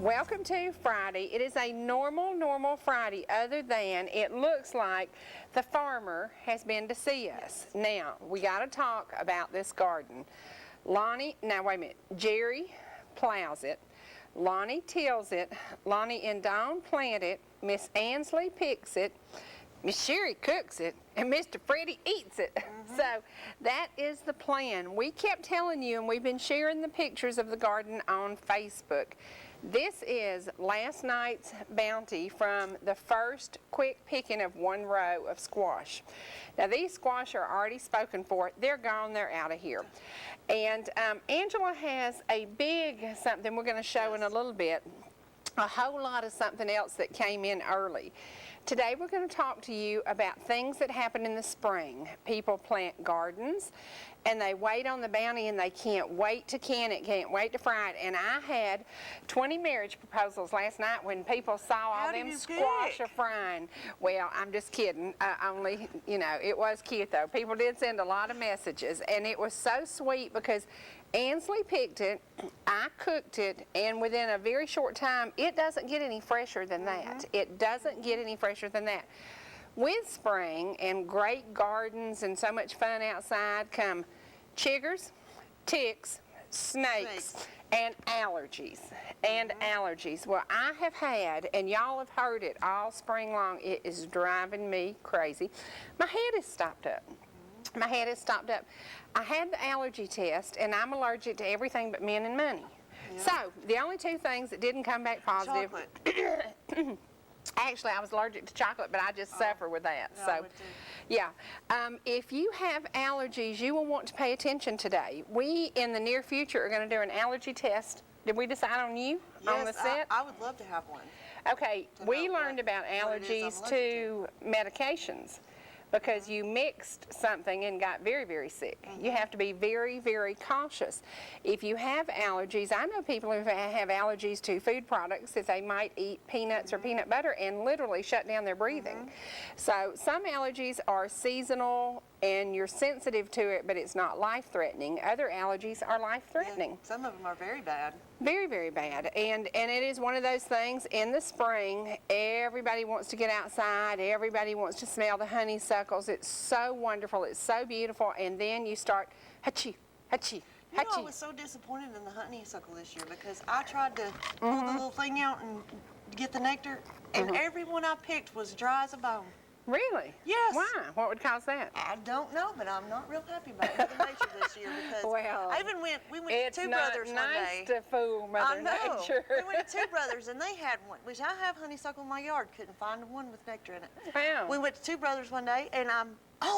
Welcome to Friday. It is a normal Friday, other than it looks like the farmer has been to see us. Now, we got to talk about this garden. Cherie plows it. Lonnie tills it. Lonnie and Dawn plant it. Miss Ansley picks it. Miss Cherie cooks it, and Mr. Freddie eats it. So that is the plan. We kept telling you, and we've been sharing the pictures of the garden on Facebook. This is last night's bounty from the first quick picking of one row of squash. Now these squash are already spoken for. They're gone, they're out of here. And Angela has a big something we're going to show in a little bit. A whole lot of something else that came in early. Today we're going to talk to you about things that happen in the spring. People plant gardens and they wait on the bounty and they can't wait to can it, can't wait to fry it. And I had 20 marriage proposals last night when people saw all them squash are frying. Well, I'm just kidding. Only, you know, it was cute though. People did send a lot of messages and it was so sweet because Ansley picked it, I cooked it, and within a very short time, it doesn't get any fresher than that. It doesn't get any fresher than that. With spring and great gardens and so much fun outside come chiggers, ticks, snakes, and allergies. Well, I have had, and y'all have heard it all spring long, it is driving me crazy. My head is stopped up. My head is stopped up. I had the allergy test, and I'm allergic to everything but men and money. Yeah. So, the only two things that didn't come back positive... Chocolate. Actually, I was allergic to chocolate, but I just suffer with that. No, so, yeah. If you have allergies, you will want to pay attention today. We, in the near future, are going to do an allergy test. Did we decide on you? Yes, on the set? I would love to have one. Okay, we learned about allergies to medications. Because you mixed something and got very, very sick. You have to be very, very cautious. If you have allergies, I know people who have allergies to food products that they might eat peanuts or peanut butter and literally shut down their breathing. So some allergies are seasonal and you're sensitive to it, but it's not life-threatening. Other allergies are life-threatening. Yeah, some of them are very bad. Very, very bad. And it is one of those things in the spring, everybody wants to get outside, everybody wants to smell the honeysuckles. It's so wonderful, it's so beautiful, and then you start, hachi, hachi, you know, I was so disappointed in the honeysuckle this year because I tried to pull the little thing out and get the nectar, and every one I picked was dry as a bone. Really? Yes. Why? What would cause that? I don't know, but I'm not real happy about Mother Nature this year because we went to Two Brothers one day. It's nice to fool Mother Nature. We went to Two Brothers and they had one, which I have honeysuckle in my yard. Couldn't find one with nectar in it. Wow. We went to Two Brothers one day and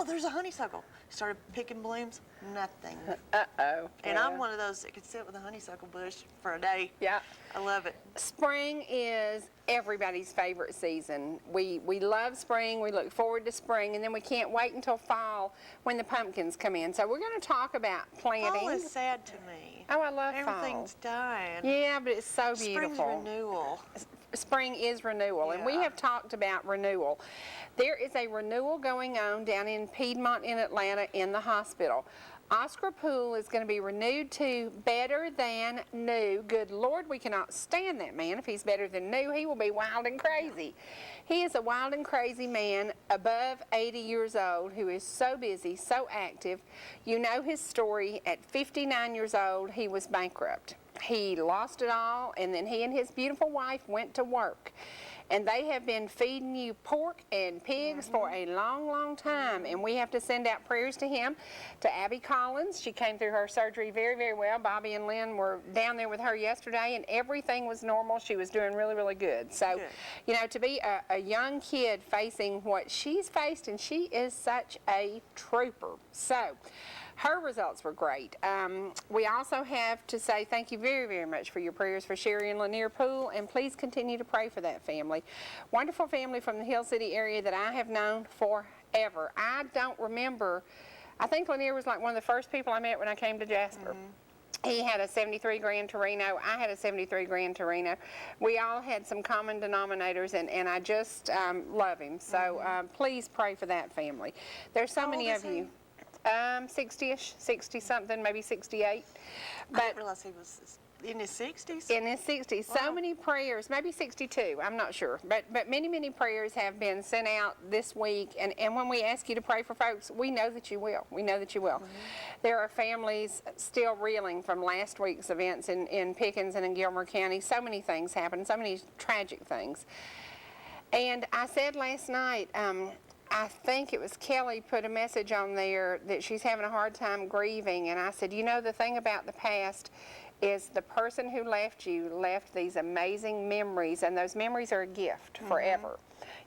there's a honeysuckle. Started picking blooms, nothing. Uh-oh. And I'm one of those that could sit with a honeysuckle bush for a day. Yeah. I love it. Spring is everybody's favorite season. We love spring, we look forward to spring, and then we can't wait until fall when the pumpkins come in. So we're going to talk about planting. Fall is sad to me. Oh, I love fall. Everything's dying. Yeah, but it's so beautiful. Spring's renewal. Spring is renewal, and we have talked about renewal. There is a renewal going on down in Piedmont in Atlanta in the hospital. Oscar Poole is going to be renewed to better than new. Good Lord, we cannot stand that man. If he's better than new, he will be wild and crazy. He is a wild and crazy man above 80 years old who is so busy, so active. You know his story. At 59 years old, he was bankrupt. He lost it all, and then he and his beautiful wife went to work. And they have been feeding you pork and pigs for a long, long time. And we have to send out prayers to him, to Abby Collins. She came through her surgery very, very well. Bobby and Lynn were down there with her yesterday, and everything was normal. She was doing really, really good. So, you know, to be a young kid facing what she's faced, and she is such a trooper. So, her results were great. We also have to say thank you very, very much for your prayers for Cherie and Lanier Poole, and please continue to pray for that family. Wonderful family from the Hill City area that I have known forever. I don't remember, I think Lanier was like one of the first people I met when I came to Jasper. He had a 73 Grand Torino. I had a 73 Grand Torino. We all had some common denominators, and I just love him. So please pray for that family. There's so many of you. 60-ish, 60-something, maybe 68. I But didn't realize he was in his 60s. in his 60s, so Wow. many prayers, maybe 62, I'm not sure, but many, many prayers have been sent out this week, and when we ask you to pray for folks, we know that you will. We know that you will. There are families still reeling from last week's events in Pickens and in Gilmer County. So many things happened, so many tragic things. And I said last night, I think it was Kelly put a message on there that she's having a hard time grieving, and I said, you know, the thing about the past is the person who left you left these amazing memories, and those memories are a gift forever.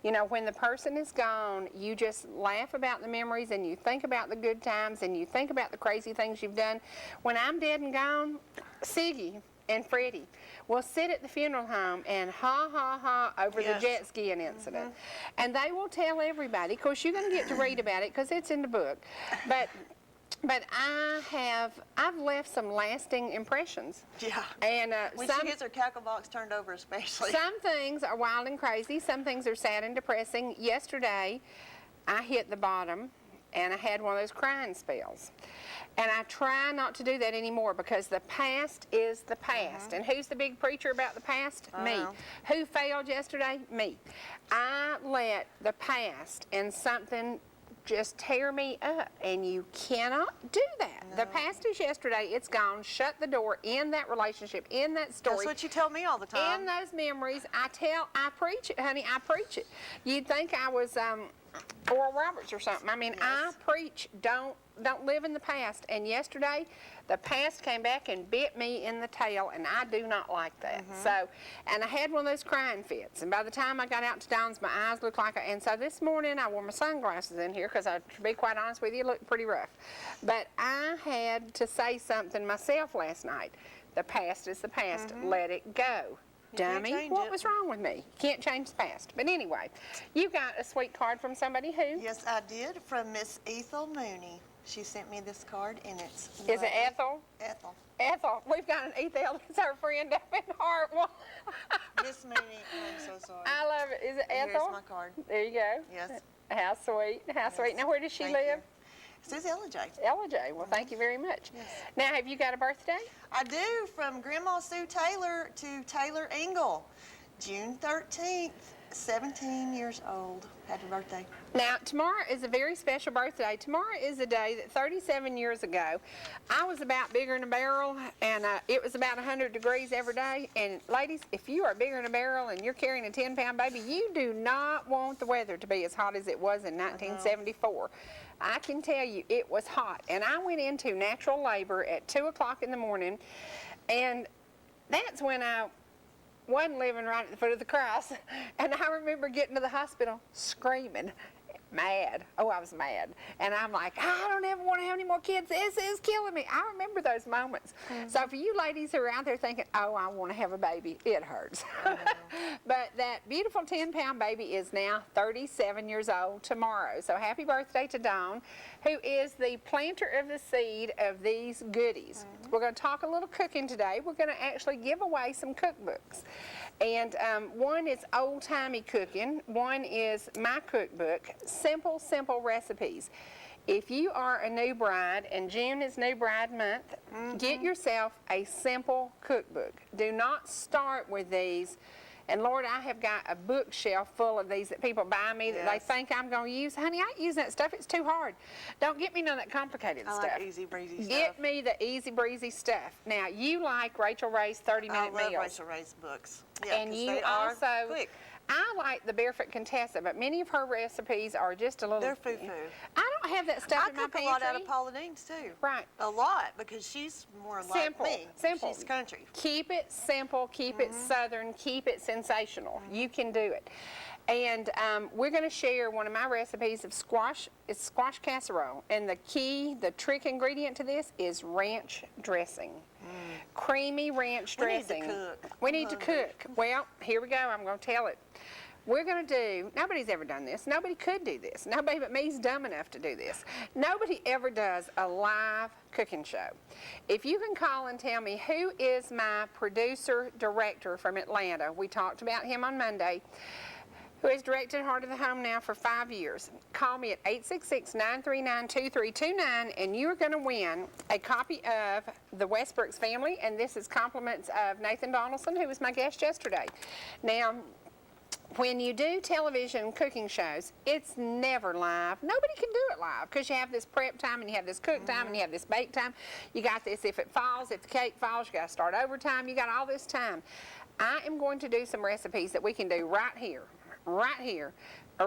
You know, when the person is gone, you just laugh about the memories, and you think about the good times, and you think about the crazy things you've done. When I'm dead and gone, Siggy and Freddie will sit at the funeral home and ha ha ha over the Yes. jet skiing incident, and they will tell everybody. Of course, you're going to get to read about it because it's in the book, but I've left some lasting impressions. Yeah. And When she gets her cackle box turned over, especially. some things are wild and crazy. Some things are sad and depressing. Yesterday, I hit the bottom, and I had one of those crying spells. And I try not to do that anymore because the past is the past. And who's the big preacher about the past? Me. know. Who failed yesterday? Me. I let the past and something just tear me up, and you cannot do that. The past is yesterday. It's gone. Shut the door. End that relationship. End that story. That's what you tell me all the time. In those memories, I preach it, honey, I preach it. You'd think I was Oral Roberts or something. I mean, I Yes. preach, don't live in the past. And yesterday, the past came back and bit me in the tail, and I do not like that. So, and I had one of those crying fits, and by the time I got out to Dawn's, my eyes looked like, and so this morning I wore my sunglasses in here because, to be quite honest with you, it looked pretty rough. But I had to say something myself last night. The past is the past. Let it go. can't Dummy, change what it. was wrong with me? Can't change the past. But anyway, you got a sweet card from somebody who? Yes, I did, from Miss Ethel Mooney. She sent me this card, and it's Is it lovely. Ethel? Ethel. Ethel, we've got an Ethel. It's our friend up in Hartwell. Miss Mooney, I'm so sorry. I love it. Is it Here's Ethel? my card. There you go. Yes. How sweet. How sweet. Yes. Now, where does she Thank live? you. It says Ella J. Ella J. Well, thank you very much. Yes. Now, have you got a birthday? I do, from Grandma Sue Taylor to Taylor Engel. June 13th, 17 years old. Happy birthday. Now, tomorrow is a very special birthday. Tomorrow is a day that 37 years ago, I was about bigger than a barrel, and it was about 100 degrees every day. And ladies, if you are bigger than a barrel and you're carrying a 10-pound baby, you do not want the weather to be as hot as it was in 1974. I can tell you, it was hot. And I went into natural labor at 2 o'clock in the morning, and that's when I wasn't living right at the foot of the cross. And I remember getting to the hospital screaming, mad. Oh, I was mad. And I'm like, I don't ever want to have any more kids. This is killing me. I remember those moments. So for you ladies who are out there thinking, oh, I want to have a baby, it hurts. But that beautiful 10-pound baby is now 37 years old tomorrow. So happy birthday to Dawn, who is the planter of the seed of these goodies. We're going to talk a little cooking today. We're going to actually give away some cookbooks. And one is old-timey cooking. One is my cookbook, Simple, Simple Recipes. If you are a new bride, and June is New Bride Month, get yourself a simple cookbook. Do not start with these. And Lord, I have got a bookshelf full of these that people buy me that they Yes. think I'm going to use. Honey, I use that stuff. It's too hard. Don't get me none of that complicated I stuff. like easy breezy stuff. Get me the easy breezy stuff. Now, you like Rachel Ray's 30-minute I love meals. Rachel Ray's books. Yeah, And 'cause you they are also, quick. I like the Barefoot Contessa, but many of her recipes are just a little. They're foo-foo. I don't have that stuff I in my cook a pantry. lot out of Paula Dean's too. Right. A lot, because she's more like Simple, me. simple. She's country. Keep it simple, keep it southern, keep it sensational. You can do it. And we're going to share one of my recipes of squash. It's squash casserole. And the trick ingredient to this is ranch dressing. Creamy ranch We need to dressing. cook. We I'm need to hungry. cook. Well, here we go. I'm going to tell it. We're going to do, nobody's ever done this. Nobody could do this. Nobody but me's dumb enough to do this. Nobody ever does a live cooking show. If you can call and tell me who is my producer director from Atlanta, we talked about him on Monday. who has directed Heart of the Home now for 5 years. Call me at 866-939-2329, and you are going to win a copy of The Westbrooks Family, and this is compliments of Nathan Donaldson, who was my guest yesterday. Now, when you do television cooking shows, it's never live. Nobody can do it live because you have this prep time and you have this cook time and you have this bake time. You got this, if it falls, if the cake falls, you got to start overtime. You got all this time. I am going to do some recipes that we can do right here, or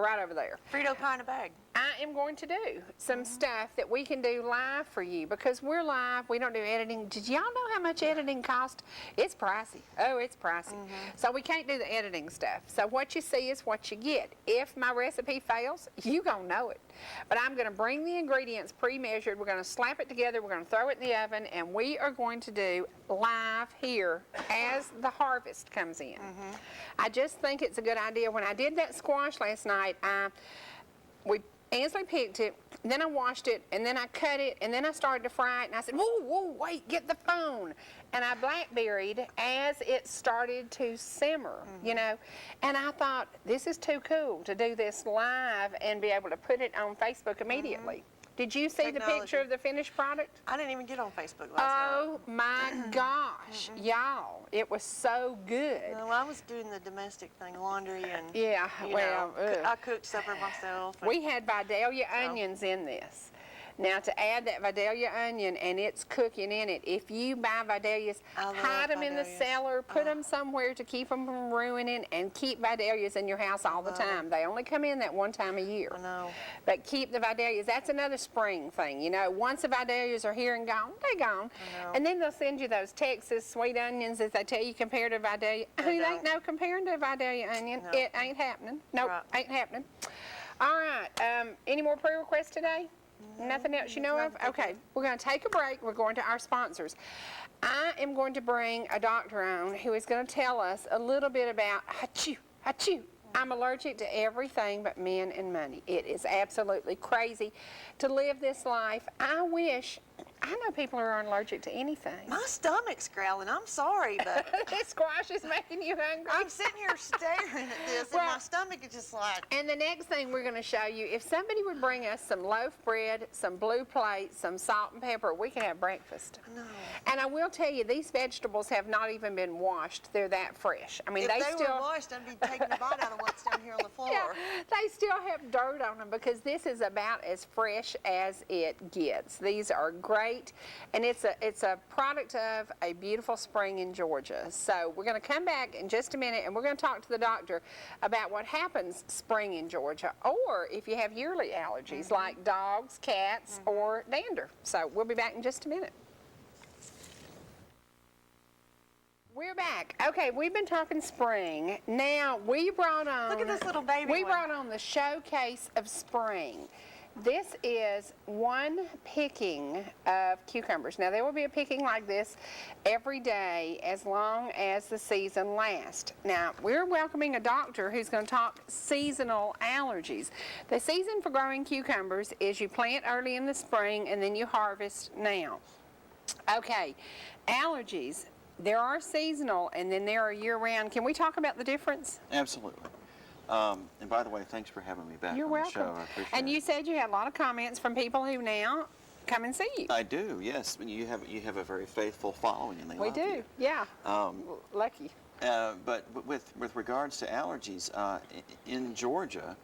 right over there. Frito pie in a bag. I am going to do some stuff that we can do live for you because we're live. We don't do editing. Did y'all know how much editing costs? It's pricey. Oh, it's pricey. So we can't do the editing stuff. So what you see is what you get. If my recipe fails, you gonna know it. But I'm gonna bring the ingredients pre-measured. We're gonna slap it together. We're gonna throw it in the oven, and we are going to do live here as the harvest comes in. I just think it's a good idea. When I did that squash last night, Ansley picked it, then I washed it, and then I cut it, and then I started to fry it, and I said, whoa, wait, get the phone. And I blackberried as it started to simmer, you know. And I thought, this is too cool to do this live and be able to put it on Facebook immediately. Did you see the picture of the finished product? I didn't even get on Facebook last night. Oh my gosh, y'all, it was so good. No, I was doing the domestic thing, laundry and Yeah, you well, know, I cooked supper myself. And we had Vidalia onions in this. Now to add that Vidalia onion and it's cooking in it, if you buy Vidalias, I love hide them in the Vidalias. cellar, put them somewhere to keep them from ruining, and keep Vidalias in your house all the time. They only come in that one time a year. I know. But keep the Vidalias. That's another spring thing, you know. Once the Vidalias are here and gone, they're gone. I know. And then they'll send you those Texas sweet onions that they tell you compared to Vidalia. It ain't no comparing to a Vidalia onion. No. It ain't happening. Nope, Right. ain't happening. All right, any more prayer requests today? Nothing else you know of? Okay, we're going to take a break. We're going to our sponsors. I am going to bring a doctor on who is going to tell us a little bit about achoo, achoo. I'm allergic to everything but men and money. It is absolutely crazy to live this life. I know people who are allergic to anything. My stomach's growling. I'm sorry, but This squash is making you hungry. I'm sitting here staring at this, and Well- my stomach is just like. And the next thing we're going to show you, if somebody would bring us some loaf bread, some blue plates, some salt and pepper, we can have breakfast. No. And I will tell you, these vegetables have not even been washed. They're that fresh. I mean, If they they still... were washed, I'd be taking a bite out of what's down here on the floor. Yeah, they still have dirt on them because this is about as fresh as it gets. These are great, and it's a product of a beautiful spring in Georgia. So we're going to come back in just a minute, and we're going to talk to the doctor about what happens spring in Georgia, or if you have yearly allergies like dogs, cats, or dander. So we'll be back in just a minute. We're back. Okay, we've been talking spring. Now, we brought on... Look at this little baby We one. brought on the showcase of spring. This is one picking of cucumbers. Now, there will be a picking like this every day as long as the season lasts. Now, we're welcoming a doctor who's going to talk seasonal allergies. The season for growing cucumbers is you plant early in the spring and then you harvest now. Okay, allergies. There are seasonal and then there are year-round. Can we talk about the difference? Absolutely. And by the way, thanks for having me back You're on welcome. the show. I appreciate And it. you said you had a lot of comments from people who now come and see you. I do, yes. And you have a very faithful following, and they We love do, you. yeah. Lucky. But with regards to allergies, in Georgia,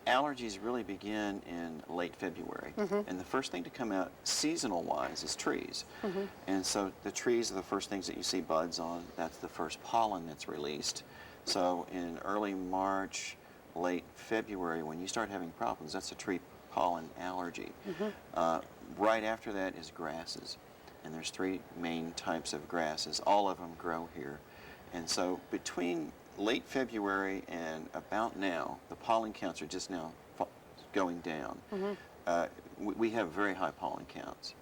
allergies really begin in late February. And the first thing to come out seasonal-wise is trees. And so the trees are the first things that you see buds on. That's the first pollen that's released. So in early March, late February, when you start having problems, that's a tree pollen allergy. Right after that is grasses. And there's three main types of grasses. All of them grow here. And so between late February and about now, the pollen counts are just now going down. We have very high pollen counts.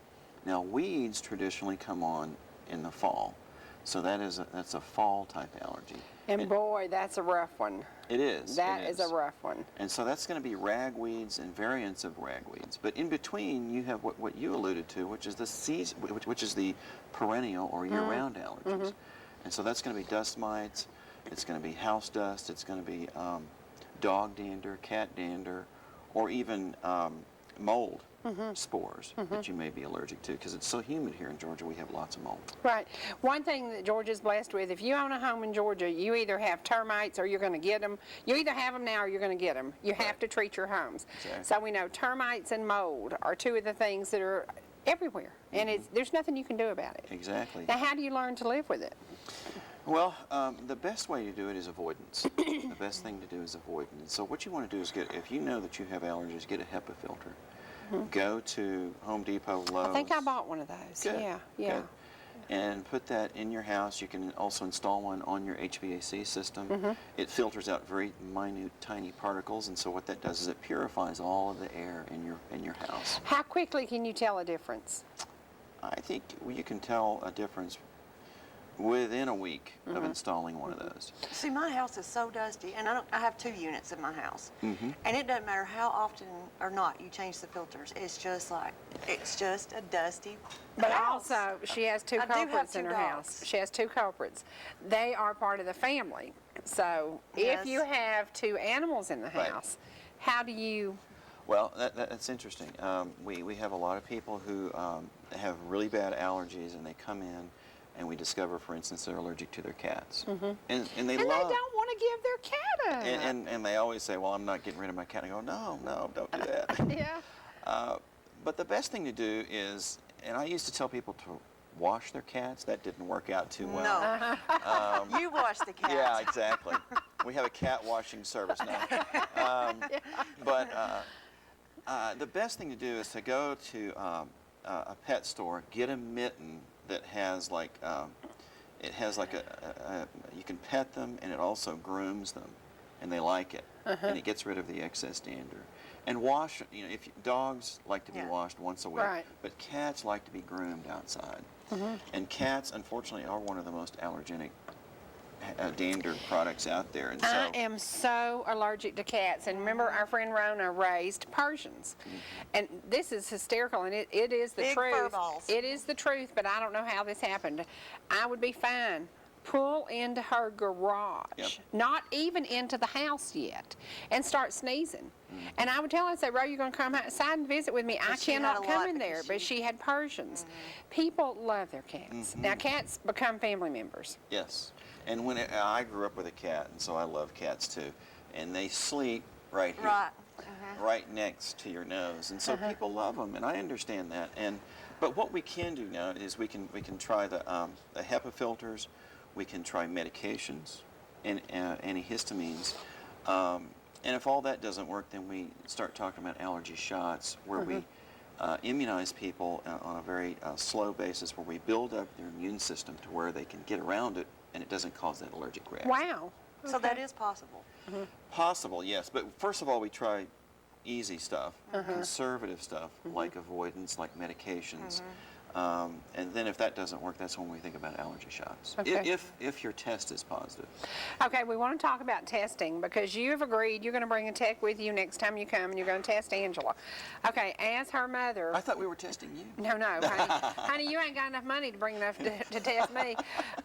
Now, weeds traditionally come on in the fall. So that's a fall type allergy. And boy, that's a rough one. It is. That it is a rough one. And so that's going to be ragweeds and variants of ragweeds. But in between, you have what you alluded to, which is the perennial or year-round allergies. And so that's going to be dust mites. It's going to be house dust. It's going to be dog dander, cat dander, or even mold spores that you may be allergic to, because it's so humid here in Georgia, we have lots of mold. Right. One thing that Georgia's blessed with, if you own a home in Georgia, you either have termites or you're going to get them. You either have them now or you're going to get them. You have to treat your homes. Exactly. So we know termites and mold are two of the things that are everywhere, and there's nothing you can do about it. Exactly. Now, how do you learn to live with it? Well, the best way to do it is avoidance. The best thing to do is avoidance. So what you want to do is if you know that you have allergies, get a HEPA filter. Go to Home Depot, Lowe's. I think I bought one of those. Good, Yeah. good. And put that in your house. You can also install one on your HVAC system. It filters out very minute, tiny particles, and so what that does is it purifies all of the air in your house. How quickly can you tell a difference? I think you can tell a difference within a week of installing one of those. See, my house is so dusty, and I have 2 units in my house, and it doesn't matter how often or not you change the filters. It's just a dusty But house. also, she has two I do have culprits in 2 her dogs. house. She has 2 culprits. They are part of the family. So Yes. if you have 2 animals in the Right. house, how do you? Well, that's interesting. We have a lot of people who have really bad allergies, and they come in, and we discover, for instance, they're allergic to their cats. And they And love. they don't want to give their cat up. And they always say, well, I'm not getting rid of my cat. I go, no, don't do that. Yeah. But the best thing to do is, and I used to tell people to wash their cats. That didn't work out too well. No. You wash the cats. Yeah, exactly. We have a cat washing service now. But the best thing to do is to go to a pet store, get a mitten that has like, it has like you can pet them, and it also grooms them, and they like it, and it gets rid of the excess dander. And wash, if dogs like to be washed once a week, Right. but cats like to be groomed outside. And cats, unfortunately, are one of the most allergenic dander products out there. And so, I am so allergic to cats. And remember, our friend Rona raised Persians. And this is hysterical, and it is the Big truth. fur balls. It is the truth, but I don't know how this happened. I would be fine. Pull into her garage, Yep. not even into the house yet, and start sneezing. And I would tell her, I'd say, Ro, you're going to come outside and visit with me. I she had cannot a come lot in there. because But she had Persians. People love their cats. Now, cats become family members. yes. And when I grew up with a cat, and so I love cats too, and they sleep right here. Right. Right next to your nose, and so people love them, and I understand that. But what we can do now is we can try the HEPA filters, we can try medications and antihistamines, and if all that doesn't work, then we start talking about allergy shots, where we immunize people on a very slow basis, where we build up their immune system to where they can get around it, and it doesn't cause that allergic reaction. Wow. So that is possible. Possible, yes, but first of all, we try easy stuff, conservative stuff, like avoidance, like medications. And then if that doesn't work, that's when we think about allergy shots. Okay. If your test is positive. Okay, we want to talk about testing because you have agreed you're going to bring a tech with you next time you come and you're going to test Angela. Okay, as her mother. I thought we were testing you. No, honey. Honey, you ain't got enough money to bring enough to test me.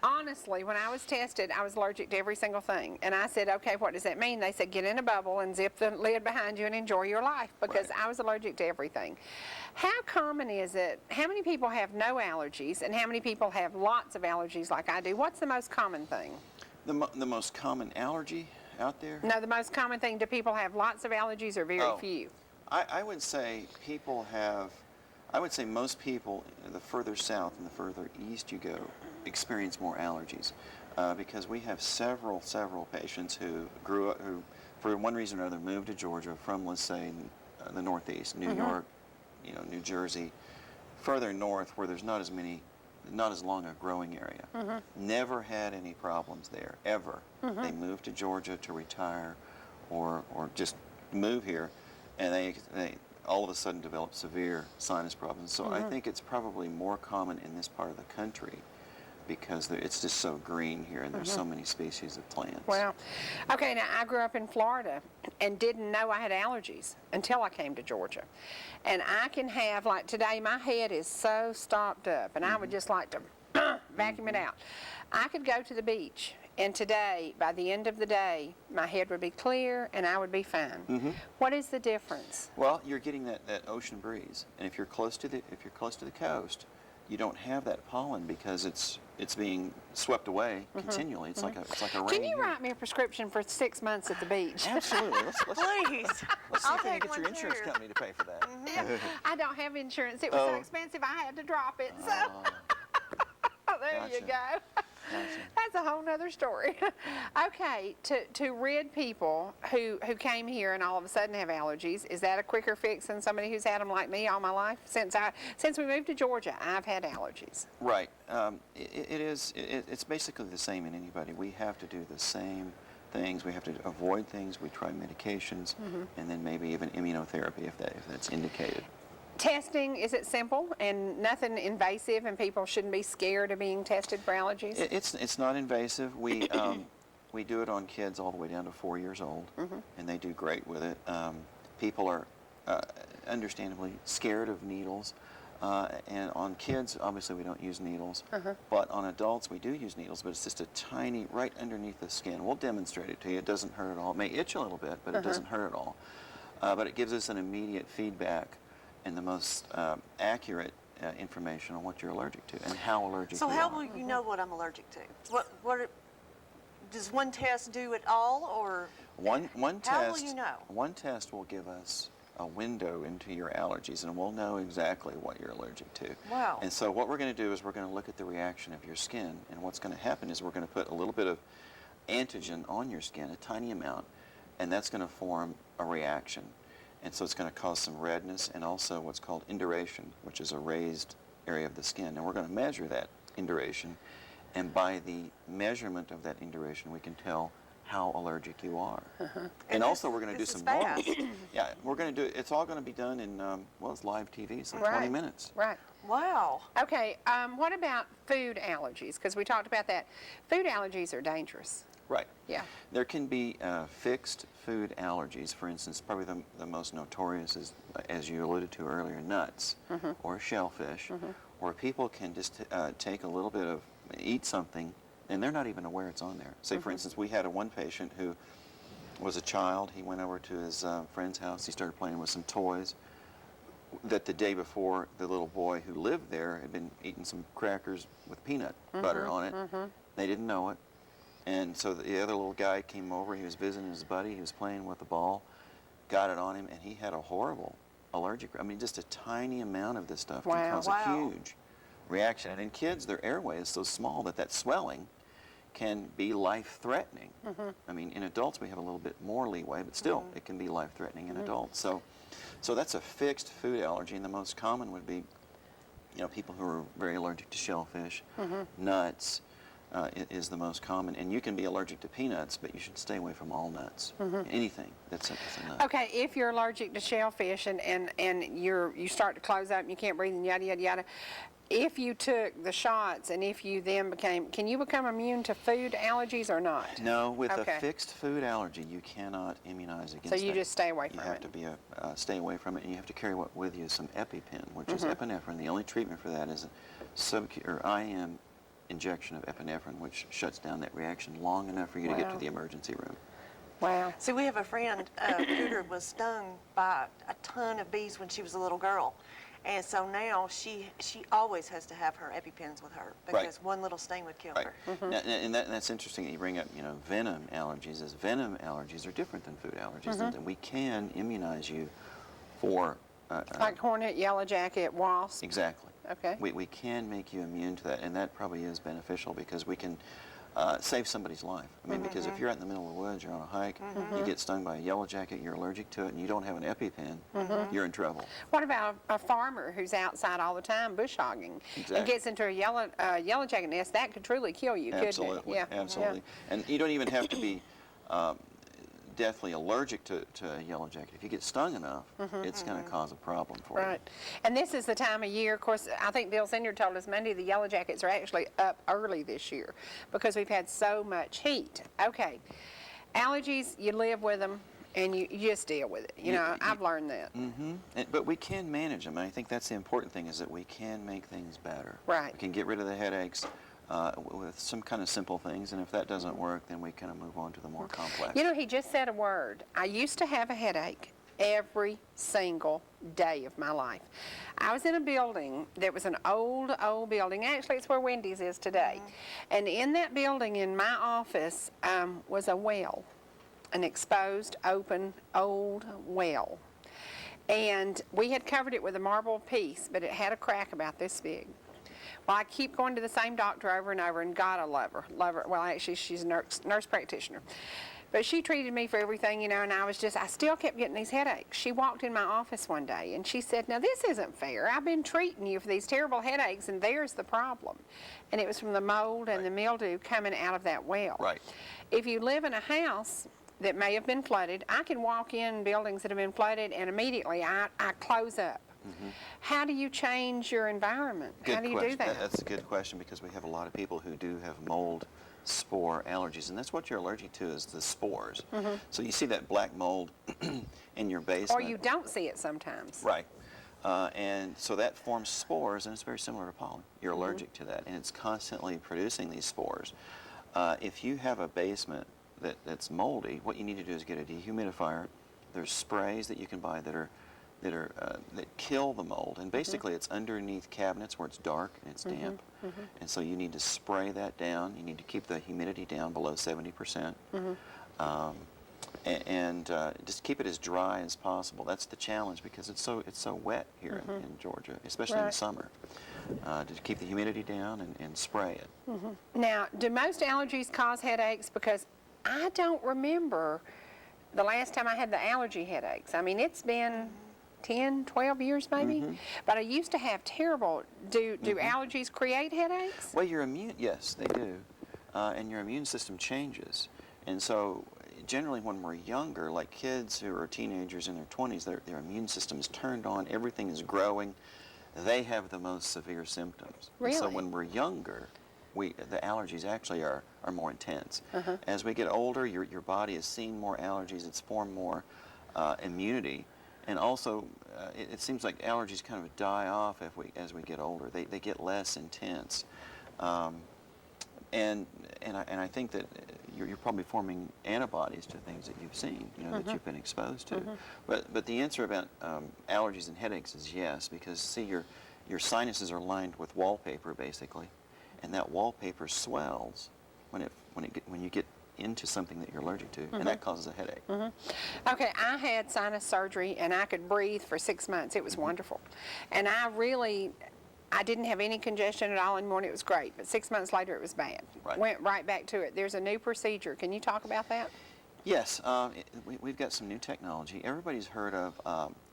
Honestly, when I was tested, I was allergic to every single thing. And I said, okay, what does that mean? They said, get in a bubble and zip the lid behind you and enjoy your life, because Right. I was allergic to everything. How common is it? How many people have no allergies and how many people have lots of allergies like I do? What's the most common thing? The most common allergy out there? No, the most common thing, do people have lots of allergies or very Oh. few? I would say most people, the further south and the further east you go, experience more allergies. Because we have several patients who grew up, who for one reason or another moved to Georgia from, let's say, the Northeast, New York, New Jersey, further north where there's not as long a growing area. Never had any problems there, ever. They moved to Georgia to retire or just move here, and they all of a sudden develop severe sinus problems. So I think it's probably more common in this part of the country because it's just so green here and there's so many species of plants. Well, okay, now I grew up in Florida and didn't know I had allergies until I came to Georgia. And I can have, like today, my head is so stopped up and I would just like to vacuum it out. I could go to the beach And today, by the end of the day, my head would be clear and I would be fine. What is the difference? Well, you're getting that ocean breeze, and if you're close to the coast, you don't have that pollen because it's being swept away continually. It's like a rain. Can you here. write me a prescription for 6 months at the beach? Absolutely. Let's Please. see I'll if we can take get your one insurance too. company to pay for that. Yeah, I don't have insurance. It was so Oh. expensive I had to drop it. So there you Gotcha. go. Gotcha. That's a whole nother story. Okay, to rid people who came here and all of a sudden have allergies, is that a quicker fix than somebody who's had them like me all my life? Since we moved to Georgia, I've had allergies. Right. It's basically the same in anybody. We have to do the same things. We have to avoid things. We try medications, and then maybe even immunotherapy if that's indicated. Testing, is it simple and nothing invasive, and people shouldn't be scared of being tested for allergies? It's not invasive. We we do it on kids all the way down to 4 years old, and they do great with it. People are understandably scared of needles, and on kids, obviously we don't use needles, but on adults we do use needles, but it's just a tiny, right underneath the skin. We'll demonstrate it to you. It doesn't hurt at all. It may itch a little bit, but it doesn't hurt at all. But it gives us an immediate feedback and the most accurate information on what you're allergic to and how allergic So you how are. will you know what I'm allergic to? Does one test do it all, or One how will test. you know? One test will give us a window into your allergies, and we'll know exactly what you're allergic to. Wow. And so what we're going to do is we're going to look at the reaction of your skin, and what's going to happen is we're going to put a little bit of antigen on your skin, a tiny amount, and that's going to form a reaction. And so it's going to cause some redness and also what's called induration, which is a raised area of the skin. And we're going to measure that induration, and by the measurement of that induration, we can tell how allergic you are. And also we're going to do this some is normal. fast. Yeah, we're going to do it. It's all going to be done in, well, it's live TV, so 20 Right. minutes. Right. Wow. Okay, what about food allergies? Because we talked about that. Food allergies are dangerous. Right. Yeah. There can be fixed food allergies. For instance, probably the most notorious is, as you alluded to earlier, nuts or shellfish, where people can just take a little bit of, eat something, and they're not even aware it's on there. Say, for instance, we had one patient who was a child. He went over to his friend's house. He started playing with some toys. That the day before, the little boy who lived there had been eating some crackers with peanut butter on it. They didn't know it. And so the other little guy came over. He was visiting his buddy. He was playing with the ball, got it on him, and he had a horrible allergic. I mean, just a tiny amount of this stuff can Wow. cause Wow. a huge reaction. And in kids, their airway is so small that swelling can be life-threatening. I mean, in adults, we have a little bit more leeway, but still, it can be life-threatening in adults. So that's a fixed food allergy, and the most common would be, people who are very allergic to shellfish, nuts. Is the most common, and you can be allergic to peanuts, but you should stay away from all nuts. Anything that's a nut. Okay, if you're allergic to shellfish and you start to close up and you can't breathe and yada yada yada, if you took the shots and if you then can you become immune to food allergies or not? No, with Okay. a fixed food allergy, you cannot immunize against So you that. just stay away from You have it. to be stay away from it, and you have to carry with you some EpiPen, which is epinephrine. The only treatment for that is a IM injection of epinephrine, which shuts down that reaction long enough for you to get Wow. to the emergency room. Wow. See, we have a friend who was stung by a ton of bees when she was a little girl. And so now she always has to have her EpiPens with her because one little sting would kill Right. her. Now, and that's interesting that you bring up, venom allergies. As venom allergies are different than food allergies, and we can immunize you for Like hornet, yellow jacket, wasp. exactly. Okay. We can make you immune to that, and that probably is beneficial because we can save somebody's life. I mean, because if you're out in the middle of the woods, you're on a hike, you get stung by a yellow jacket, you're allergic to it, and you don't have an EpiPen, you're in trouble. What about a farmer who's outside all the time bush hogging Exactly. and gets into a yellow jacket nest? That could truly kill you, couldn't it? Absolutely, Yeah. absolutely. And you don't even have to be deathly allergic to a yellow jacket. If you get stung enough, it's going to cause a problem for you. Right. And this is the time of year, of course, I think Bill Senior told us Monday the yellow jackets are actually up early this year because we've had so much heat. Okay. Allergies, you live with them and you just deal with it. I've learned that. But we can manage them, and I think that's the important thing is that we can make things better. Right. We can get rid of the headaches. with some kind of simple things, and if that doesn't work, then we kind of move on to the more complex. You know, he just said a word. I used to have a headache every single day of my life. I was in a building that was an old building. Actually, it's where Wendy's is today. And in that building, in my office, was a well, an exposed, open, old well. And we had covered it with a marble piece, but it had a crack about this big. Well, I keep going to the same doctor over and over, and God, I love her. Well, actually, she's a nurse practitioner. But she treated me for everything, you know, and I still kept getting these headaches. She walked in my office one day, and she said, now, this isn't fair. I've been treating you for these terrible headaches, and there's the problem. And it was from the mold and the mildew coming out of that well. Right. If you live in a house that may have been flooded, I can walk in buildings that have been flooded, and immediately I close up. How do you change your environment? How do you do that? That's a good question, because we have a lot of people who do have mold spore allergies, and that's what you're allergic to, is the spores. So you see that black mold in your basement. Or you don't see it sometimes. Right. And so that forms spores, and it's very similar to pollen. You're allergic to that, and it's constantly producing these spores. If you have a basement that's moldy, what you need to do is get a dehumidifier. There's sprays that you can buy that kill the mold, and basically it's underneath cabinets where it's dark and it's damp, and so you need to spray that down. You need to keep the humidity down below 70%, and just keep it as dry as possible. That's the challenge, because it's so wet here in Georgia, especially in the summer. To keep the humidity down and spray it. Now, do most allergies cause headaches? Because I don't remember the last time I had the allergy headaches. I mean, it's been 10, 12 years maybe, but I used to have terrible. Do allergies create headaches? Well, your yes, they do, and your immune system changes, and so generally when we're younger, like kids who are teenagers in their 20s, their immune system is turned on, everything is growing, they have the most severe symptoms. Really? And so when we're younger, the allergies actually are more intense. As we get older, your body is seeing more allergies, it's formed more immunity. And also, it seems like allergies kind of die off as we get older. They get less intense, and I think that you're probably forming antibodies to things that you've seen, that you've been exposed to. But the answer about allergies and headaches is yes, because see, your sinuses are lined with wallpaper basically, and that wallpaper swells when you get into something that you're allergic to, and that causes a headache. Okay, I had sinus surgery, and I could breathe for 6 months. It was wonderful. And I didn't have any congestion at all anymore, and it was great. But 6 months later, it was bad. Right. Went right back to it. There's a new procedure. Can you talk about that? Yes, we've got some new technology. Everybody's heard of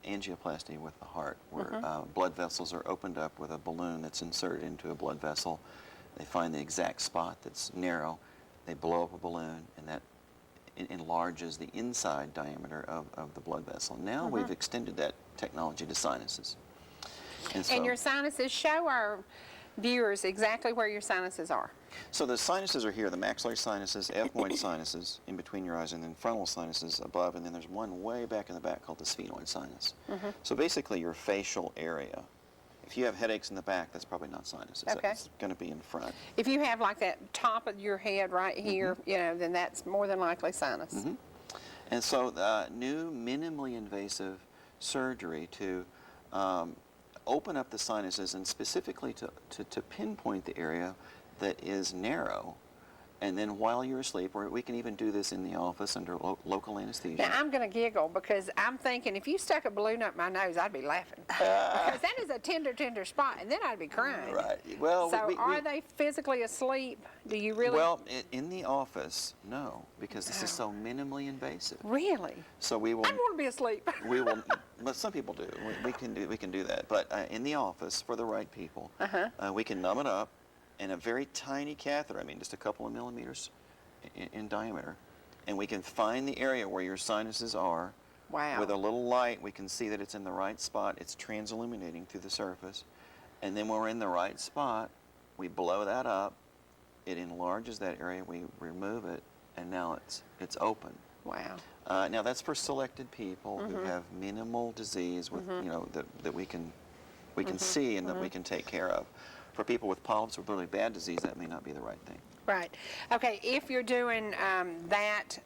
angioplasty with the heart, where blood vessels are opened up with a balloon that's inserted into a blood vessel. They find the exact spot that's narrow. They blow up a balloon, and that enlarges the inside diameter of the blood vessel. Now we've extended that technology to sinuses. And your sinuses, show our viewers exactly where your sinuses are. So the sinuses are here, the maxillary sinuses, ethmoid sinuses in between your eyes, and then frontal sinuses above, and then there's one way back in the back called the sphenoid sinus. So basically your facial area. If you have headaches in the back, that's probably not sinuses. Okay. That's going to be in front. If you have like that top of your head right here, then that's more than likely sinus. And so new minimally invasive surgery to open up the sinuses, and specifically to pinpoint the area that is narrow, and then while you're asleep, or we can even do this in the office under local anesthesia. Now, I'm going to giggle, because I'm thinking if you stuck a balloon up my nose, I'd be laughing. Because that is a tender spot, and then I'd be crying. Right. Well, so are they physically asleep? Do you really? Well, in the office, no, because this is so minimally invasive. Really? So we will. I want to be asleep. We will, but some people do. We can do that. But in the office, for the right people, we can numb it up. And a very tiny catheter, I mean just a couple of millimeters in diameter, and we can find the area where your sinuses are. Wow. With a little light, we can see that it's in the right spot. It's transilluminating through the surface. And then when we're in the right spot, we blow that up. It enlarges that area. We remove it, and now it's open. Wow. Now that's for selected people who have minimal disease with that we can see and that we can take care of. for people with polyps or really bad disease, that may not be the right thing. Right. Okay, if you're doing that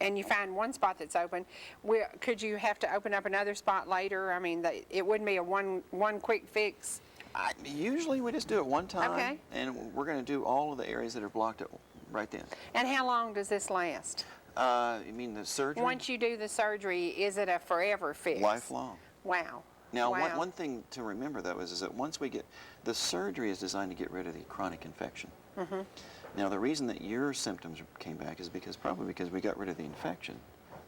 and you find one spot that's open, could you have to open up another spot later? I mean, it wouldn't be a one quick fix. Usually we just do it one time, Okay. and we're going to do all of the areas that are blocked right then. And how long does this last? You mean the surgery? Once you do the surgery, is it a forever fix? Lifelong. Wow. Now, Wow. one thing to remember, though, is that once we get, the surgery is designed to get rid of the chronic infection. Mm-hmm. Now, the reason that your symptoms came back is probably because we got rid of the infection.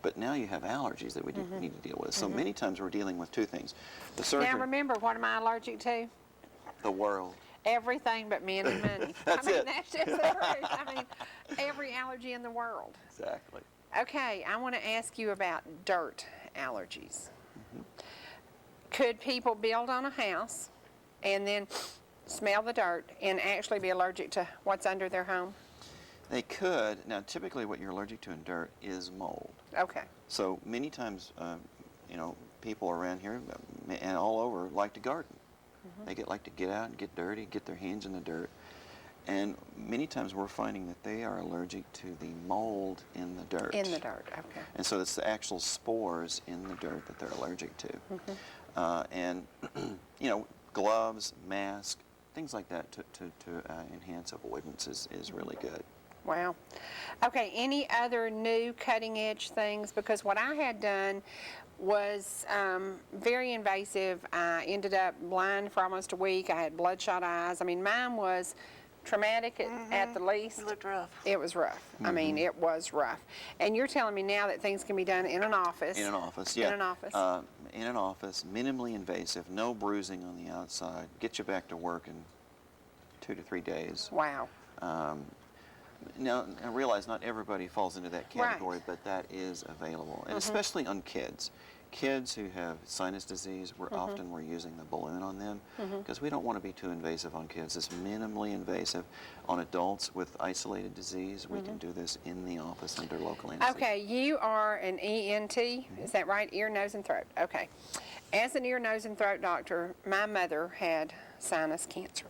But now you have allergies that we need to deal with. So many times we're dealing with two things. The surgery, Now remember, what am I allergic to? the world. Everything but men and money. That's I mean, it. that's just the truth. I mean, every allergy in the world. Exactly. Okay, I want to ask you about dirt allergies. Could people build on a house and then smell the dirt and actually be allergic to what's under their home? They could. Now, typically what you're allergic to in dirt is mold. Okay. So many times, people around here and all over like to garden. They like to get out and get dirty, get their hands in the dirt. And many times we're finding that they are allergic to the mold in the dirt. In the dirt, okay. And so it's the actual spores in the dirt that they're allergic to. And, gloves, masks, things like that to enhance avoidance is really good. Wow. Okay, any other new cutting edge things? Because what I had done was very invasive. I ended up blind for almost a week. I had bloodshot eyes. I mean, mine was traumatic at the least. It looked rough. It was rough. I mean, it was rough. And you're telling me now that things can be done in an office. In an office, yeah. In an office. In an office, minimally invasive, no bruising on the outside, get you back to work in 2 to 3 days. Wow. Now, I realize not everybody falls into that category, but that is available, and especially on kids. Kids who have sinus disease, we're using the balloon on them because we don't want to be too invasive on kids. It's minimally invasive. On adults with isolated disease, we can do this in the office under local anesthesia. Okay, you are an ENT, is that right? Ear, nose, and throat. Okay. As an ear, nose, and throat doctor, my mother had sinus cancer.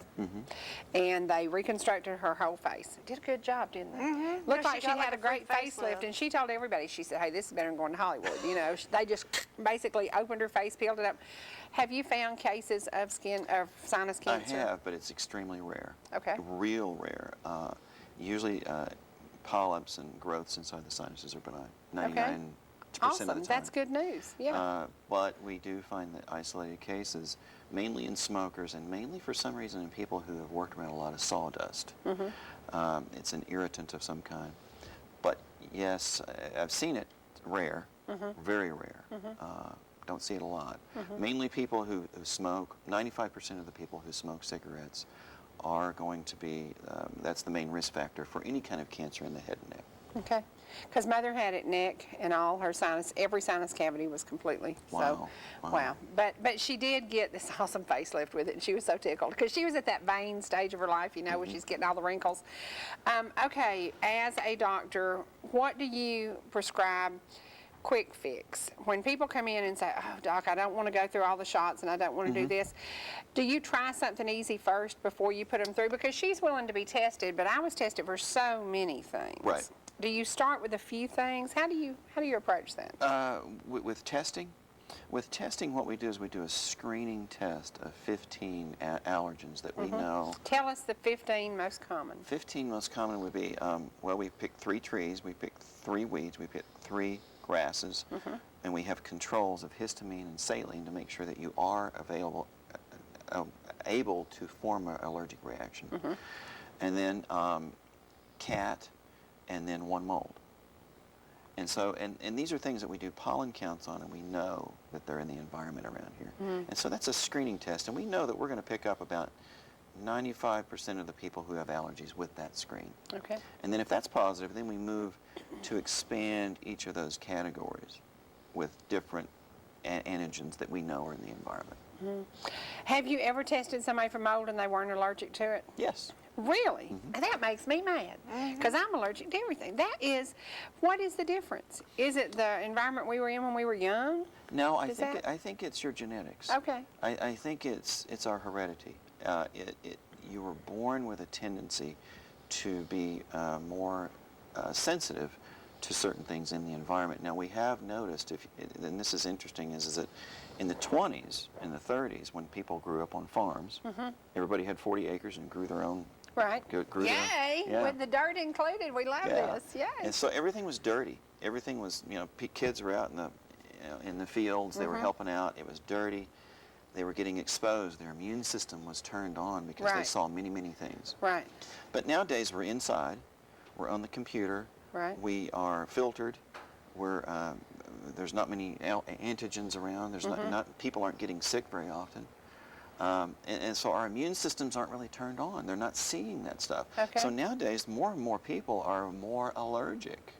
And they reconstructed her whole face. Did a good job, didn't they? Looked Yeah, like she she got had like a a great full facelift, facelift. and she told everybody, she said, hey, this is better than going to Hollywood. They just basically opened her face, peeled it up. Have you found cases of sinus cancer? I have, but it's extremely rare. Okay. Real rare. Usually polyps and growths inside the sinuses are benign. 99% of the Awesome, time. that's good news, yeah. But we do find that isolated cases, mainly in smokers and mainly for some reason in people who have worked around a lot of sawdust. It's an irritant of some kind. But yes, I've seen it rare, very rare. Don't see it a lot. Mainly people who smoke. 95% of the people who smoke cigarettes are going to be, that's the main risk factor for any kind of cancer in the head and neck. Okay, because mother had it neck and all her sinus, every sinus cavity was completely, Wow, so, wow. But she did get this awesome facelift with it, and she was so tickled, because she was at that vain stage of her life, where she's getting all the wrinkles. Okay, as a doctor, what do you prescribe quick fix? When people come in and say, oh, doc, I don't want to go through all the shots and I don't want to do this, do you try something easy first before you put them through? Because she's willing to be tested, but I was tested for so many things. Right. Do you start with a few things? How do you approach that? With testing, what we do is we do a screening test of 15 allergens that we know. Tell us the 15 most common. 15 most common would be, we pick 3 trees, we pick 3 weeds, we pick 3 grasses, and we have controls of histamine and saline to make sure that you are able to form an allergic reaction. And then cat, and then 1 mold. And so, and these are things that we do pollen counts on, and we know that they're in the environment around here. And so that's a screening test, and we know that we're going to pick up about 95% of the people who have allergies with that screen. Okay. And then if that's positive, then we move to expand each of those categories with different antigens that we know are in the environment. Have you ever tested somebody for mold and they weren't allergic to it? Yes. Really? That makes me mad, because I'm allergic to everything. What is the difference? Is it the environment we were in when we were young? No, I think it's your genetics. Okay. I think it's our heredity. you were born with a tendency to be more sensitive to certain things in the environment. Now we have noticed, and this is interesting, is that in the 20s, in the 30s, when people grew up on farms, everybody had 40 acres and grew their own. Right. Grew Yay! their own, With the dirt included, we love this. Yay! And so everything was dirty. Everything was, kids were out in the fields. They were helping out. It was dirty. They were getting exposed. Their immune system was turned on because they Right. saw many, many things. Right. But nowadays we're inside. We're on the computer. Right. We are filtered. There's not many antigens around. There's not people aren't getting sick very often. And so our immune systems aren't really turned on. They're not seeing that stuff. Okay. So nowadays, more and more people are more allergic,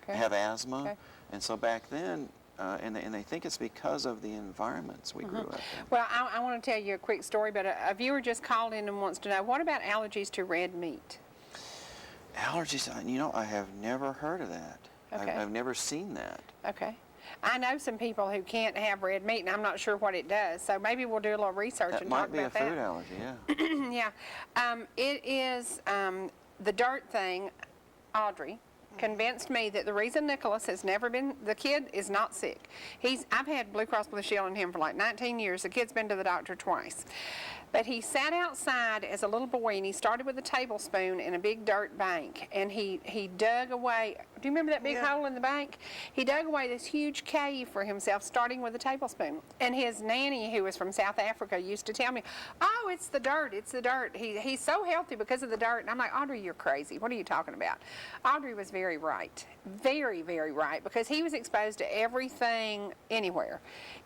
have asthma. Okay. And so back then, and they think it's because of the environments we grew up in. Well, I want to tell you a quick story, but a viewer just called in and wants to know, what about allergies to red meat? Allergies, I have never heard of that. Okay. I've never seen that. Okay. I know some people who can't have red meat, and I'm not sure what it does, so maybe we'll do a little research That and might talk be a about that. food allergy, yeah. Yeah. It is the dirt thing. Audrey convinced me that the reason Nicholas has never been, the kid is not sick. I've had Blue Cross Blue Shield on him for like 19 years. The kid's been to the doctor twice. But he sat outside as a little boy, and he started with a tablespoon in a big dirt bank, and he dug away. Do you remember that big hole in the bank? He dug away this huge cave for himself, starting with a tablespoon. And his nanny, who was from South Africa, used to tell me, "Oh, it's the dirt, it's the dirt. He's so healthy because of the dirt." And I'm like, "Audrey, you're crazy. What are you talking about?" Audrey was very right, very, very right, because he was exposed to everything anywhere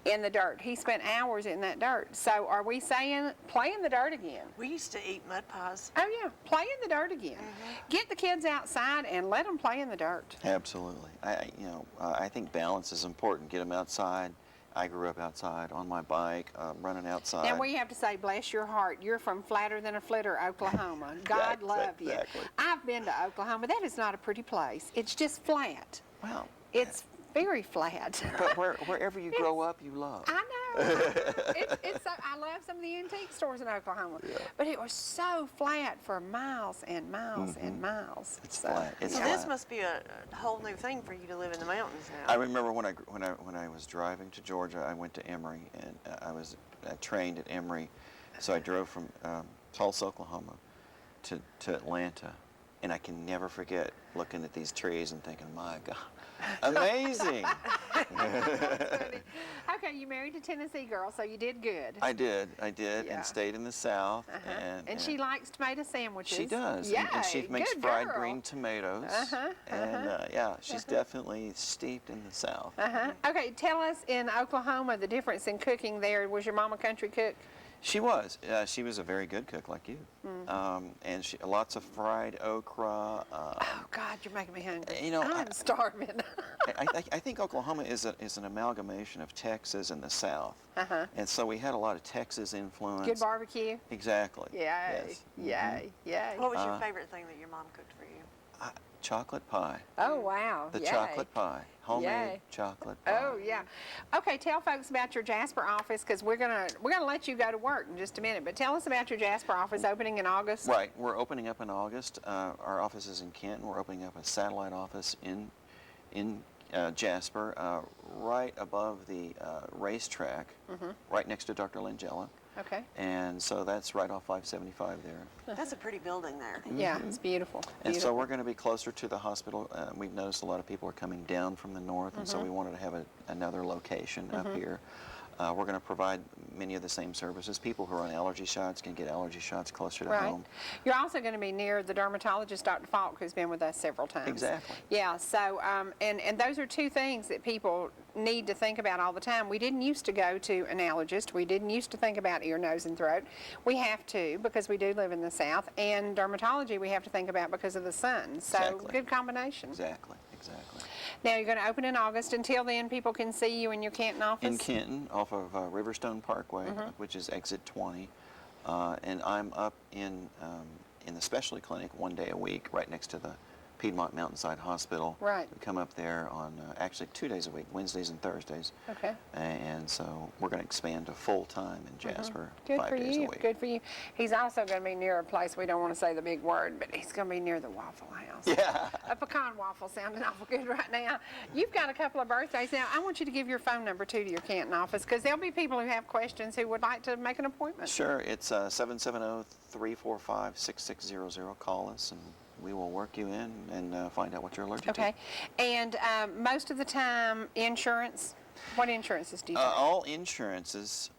in the dirt. He spent hours in that dirt. So are we saying play in the dirt again? We used to eat mud pies. Oh yeah, play in the dirt again. Get the kids outside and let them play in the dirt. Absolutely. I think balance is important. Get them outside. I grew up outside on my bike, running outside. Now we have to say, bless your heart, you're from Flatter Than a Flitter, Oklahoma. God love you. Exactly. I've been to Oklahoma. That is not a pretty place. It's just flat. Well, It's very flat. but wherever you grow up, you love. I know. It's so, I love some of the antique stores in Oklahoma, but it was so flat for miles and miles and miles. It's flat. It's So flat. this must be a whole new thing for you to live in the mountains now. I remember when I was driving to Georgia, I went to Emory, and I was trained at Emory, so I drove from Tulsa, Oklahoma, to Atlanta, and I can never forget looking at these trees and thinking, my God, amazing. Okay, you married a Tennessee girl, so you did good. I did, Yeah. and stayed in the South, And she likes tomato sandwiches. she does, Yay, and she makes good fried girl. green tomatoes, and she's definitely steeped in the South. Okay, tell us in Oklahoma the difference in cooking there. Was your mom a country cook? She was. She was a very good cook, like you. And lots of fried okra. Oh God, you're making me hungry. I- I'm starving. I think Oklahoma is an amalgamation of Texas and the South. And so we had a lot of Texas influence. Good barbecue. Exactly. Yay, Yes. yay. What was your favorite thing that your mom cooked for you? Chocolate pie. Oh wow. The yay. chocolate pie. Homemade Yay. chocolate pie. Oh yeah. Okay, tell folks about your Jasper office, because we're gonna let you go to work in just a minute. But tell us about your Jasper office opening in August. Right. We're opening up in August. Our office is in Canton. We're opening up a satellite office in Jasper, right above the racetrack, right next to Dr. Langella. Okay. And so that's right off 575 there. That's a pretty building there. Yeah, it's beautiful. And so we're going to be closer to the hospital. We've noticed a lot of people are coming down from the north, and so we wanted to have another location up here. We're going to provide many of the same services. People who are on allergy shots can get allergy shots closer to Right. home. You're also going to be near the dermatologist, Dr. Falk, who's been with us several times. Exactly. Yeah, so, and those are two things that people need to think about all the time. We didn't used to go to an allergist. We didn't used to think about ear, nose, and throat. We have to, because we do live in the South. And dermatology we have to think about because of the sun. So, Exactly. good combination. Exactly. Now, you're going to open in August. Until then, people can see you in your Canton office? In Canton, off of Riverstone Parkway, which is exit 20. And I'm up in the specialty clinic one day a week, right next to the Piedmont Mountainside Hospital. Right. We come up there on actually 2 days a week, Wednesdays and Thursdays. Okay. And so we're going to expand to full-time in Jasper, Good 5 for days a you. week. Good for you. He's also going to be near a place, we don't want to say the big word, but he's going to be near the Waffle House. Yeah. A pecan waffle sounding awful good right now. You've got a couple of birthdays now. I want you to give your phone number too to your Canton office, because there'll be people who have questions who would like to make an appointment. Sure. It's 770-345-6600. Call us and we will work you in and find out what you're allergic Okay. And most of the time, insurance, what insurances do you to. take? All insurances,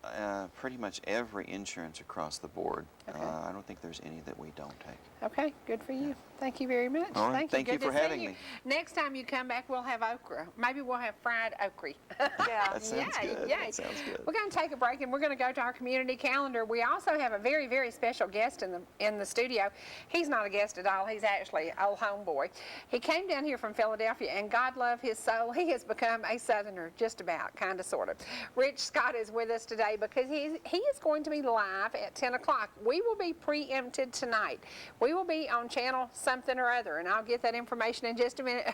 pretty much every insurance across the board. Okay. I don't think there's any that we don't take. Okay, good for you. Thank you very much. All right, thank you Good for to see having you. me. Next time you come back, we'll have okra. Maybe we'll have fried okra. Yeah. That sounds Yay, good. yay. That sounds good. We're going to take a break and we're going to go to our community calendar. We also have a very, very special guest in the studio. He's not a guest at all. He's actually an old homeboy. He came down here from Philadelphia, and God love his soul, he has become a Southerner, just about, kind of, sort of. Rich Scott is with us today because he is going to be live at 10 o'clock. We will be preempted tonight. We will be on channel something or other, and I'll get that information in just a minute.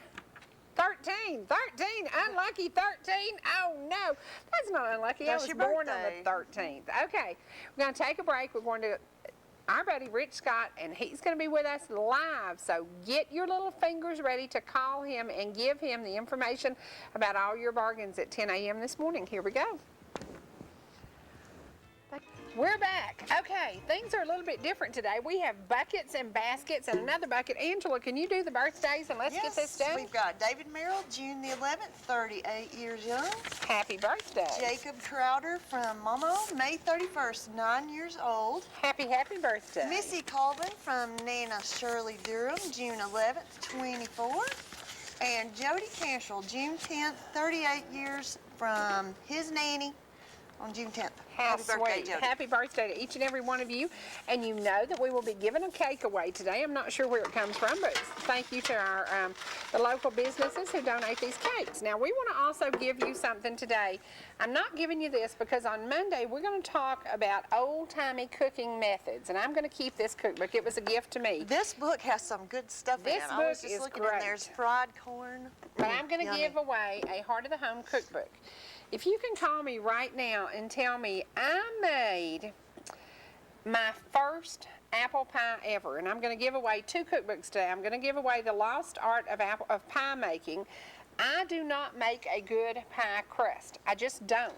13, unlucky 13. Oh no, that's not unlucky. That's I was your born on birthday. the 13th. Okay, we're going to take a break. We're going to our buddy Rich Scott, and he's going to be with us live. So get your little fingers ready to call him and give him the information about all your bargains at 10 a.m. this morning. Here we go. We're back. Okay, things are a little bit different today. We have buckets and baskets and another bucket. Angela, can you do the birthdays and let's get this done? We've got David Merrill, June the 11th, 38 years young. Happy birthday. Jacob Crowder from Momo, May 31st, 9 years old. Happy birthday. Missy Colvin from Nana Shirley Durham, June 11th, 24. And Jody Cantrell, June 10th, 38 years from his nanny on June 10th. How Happy birthday, sweet. Jody. Happy birthday to each and every one of you. And you know that we will be giving a cake away today. I'm not sure where it comes from, but thank you to our the local businesses who donate these cakes. Now, we want to also give you something today. I'm not giving you this because on Monday we're going to talk about old-timey cooking methods, and I'm going to keep this cookbook. It was a gift to me. This book has some good stuff in This it. I was book just is looking great. in there's fried corn. But I'm going to Yummy. give away a Heart of the Home cookbook. If you can call me right now and tell me I made my first apple pie ever, and I'm going to give away 2 cookbooks today. I'm going to give away The Lost Art of Pie Making. I do not make a good pie crust. I just don't.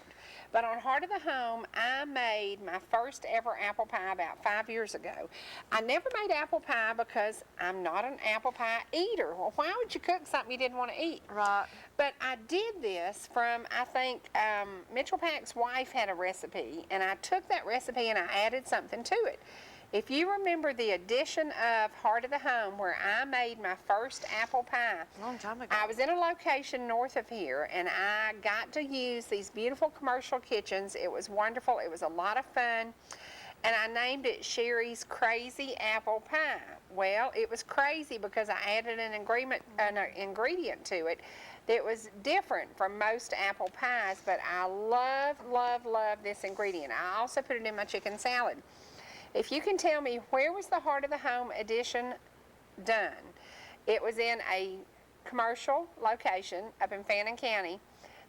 But on Heart of the Home, I made my first ever apple pie about 5 years ago. I never made apple pie because I'm not an apple pie eater. Well, why would you cook something you didn't want to eat? Right. But I did this from, I think, Mitchell Pack's wife had a recipe, and I took that recipe and I added something to it. If you remember the edition of Heart of the Home where I made my first apple pie, A long time ago. I was in a location north of here, and I got to use these beautiful commercial kitchens. It was wonderful. It was a lot of fun. And I named it Cherie's Crazy Apple Pie. Well, it was crazy because I added an ingredient to it that was different from most apple pies, but I love, love, love this ingredient. I also put it in my chicken salad. If you can tell me, where was the Heart of the Home edition done? It was in a commercial location up in Fannin County.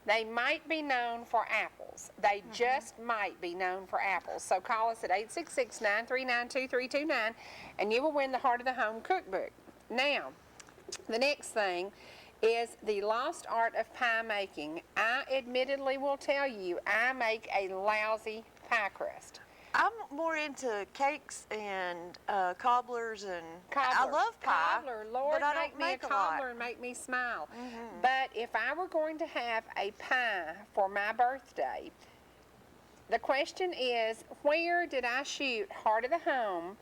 They might be known for apples. They just might be known for apples. So call us at 866-939-2329 and you will win the Heart of the Home cookbook. Now, the next thing is The Lost Art of Pie Making. I admittedly will tell you, I make a lousy pie crust. I'm more into cakes and cobblers and I Cobbler. love pie. Cobbler, Lord, but I make don't me make a a lot. cobbler and make me smile. But if I were going to have a pie for my birthday, the question is, where did I shoot Heart of the Home?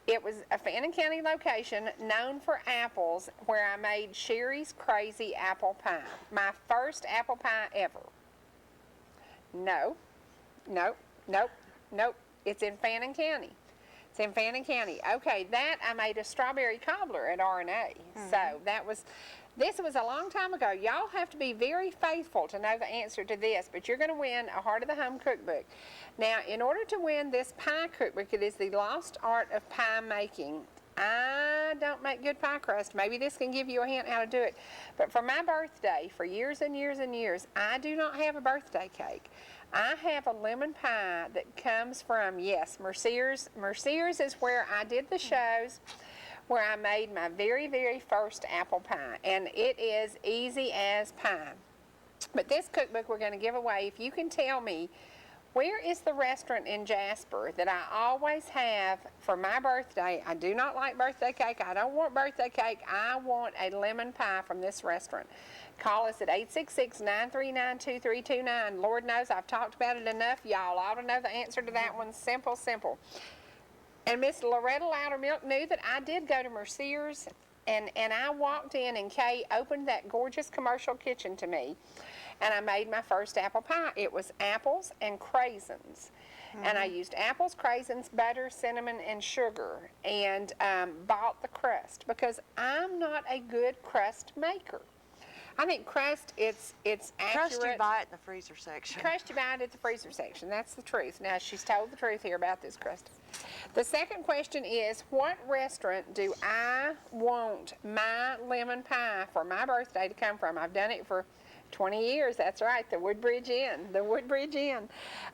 It was a Fannin County location known for apples where I made Cherie's Crazy Apple Pie. My first apple pie ever. No. It's in Fannin County. It's in Fannin County. Okay, that I made a strawberry cobbler at R&A. So this was a long time ago. Y'all have to be very faithful to know the answer to this, but you're going to win a Heart of the Home cookbook. Now, in order to win this pie cookbook, it is The Lost Art of Pie Making. I don't make good pie crust. Maybe this can give you a hint how to do it. But for my birthday, for years and years and years, I do not have a birthday cake. I have a lemon pie that comes from, yes, Mercier's. Mercier's is where I did the shows, where I made my very, very first apple pie. And it is easy as pie. But this cookbook we're going to give away, if you can tell me, where is the restaurant in Jasper that I always have for my birthday? I do not like birthday cake. I don't want birthday cake. I want a lemon pie from this restaurant. Call us at 866-939-2329. Lord knows I've talked about it enough. Y'all ought to know the answer to that one. Simple, simple. And Miss Loretta Loudermilk knew that I did go to Mercier's, and I walked in, and Kay opened that gorgeous commercial kitchen to me, and I made my first apple pie. It was apples and craisins. And I used apples, craisins, butter, cinnamon, and sugar, and bought the crust because I'm not a good crust maker. I think crust, it's accurate. Crust you buy it in the freezer section. Crust you buy it at the freezer section. That's the truth. Now, she's told the truth here about this crust. The second question is, what restaurant do I want my lemon pie for my birthday to come from? I've done it for 20 years. That's right, the Woodbridge Inn. The Woodbridge Inn.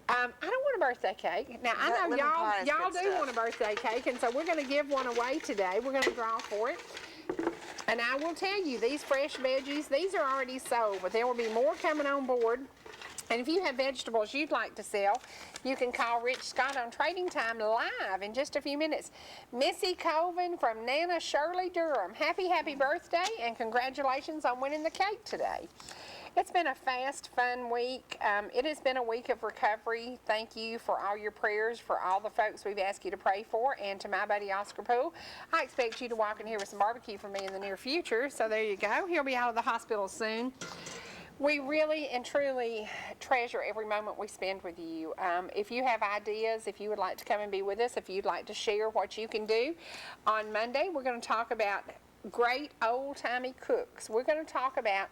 I don't want a birthday cake. Now, I know y'all do want a birthday cake, and so we're going to give one away today. We're going to draw for it. And I will tell you, these fresh veggies, these are already sold, but there will be more coming on board. And if you have vegetables you'd like to sell, you can call Rich Scott on Trading Time live in just a few minutes. Missy Colvin from Nana Shirley Durham. Happy, happy birthday, and congratulations on winning the cake today. It's been a fast, fun week. It has been a week of recovery. Thank you for all your prayers, for all the folks we've asked you to pray for, and to my buddy Oscar Poole. I expect you to walk in here with some barbecue for me in the near future, so there you go. He'll be out of the hospital soon. We really and truly treasure every moment we spend with you. If you have ideas, if you would like to come and be with us, if you'd like to share what you can do, on Monday we're going to talk about great old-timey cooks. We're going to talk about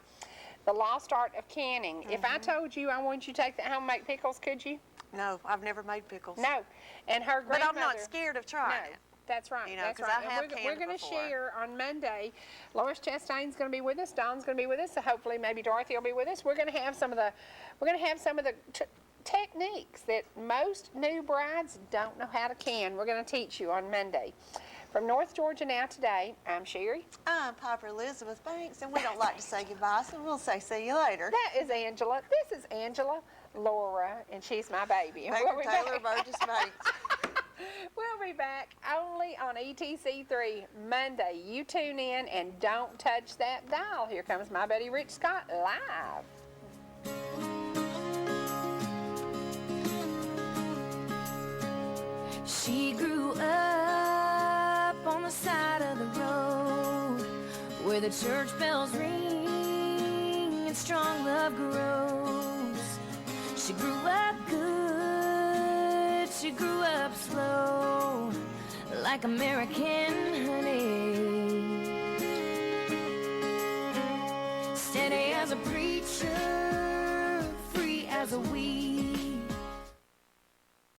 the lost art of canning. If I told you I wanted you to take that home and make pickles, could you? No, I've never made pickles. No. And her But grandmother... I'm not scared of trying it. That's right. You know, that's 'cause right. I have And canned we're going to before. share on Monday. Lois Chastain's going to be with us. Dawn's going to be with us. So hopefully, maybe Dorothy will be with us. We're going to have some of the techniques that most new brides don't know how to can. We're going to teach you on Monday. From North Georgia Now Today, I'm Cherie. I'm Piper Elizabeth Banks, and we don't like to say goodbye, so we'll say see you later. That is Angela. This is Angela Laura, and she's my baby. And Baker we'll be Taylor back. Burgess Banks. We'll be back only on ETC3 Monday. You tune in and don't touch that dial. Here comes my buddy Rich Scott live. She grew up on the side of the road where the church bells ring and strong love grows. She grew up good, she grew up slow, like American honey. Steady as a preacher, free as a weed.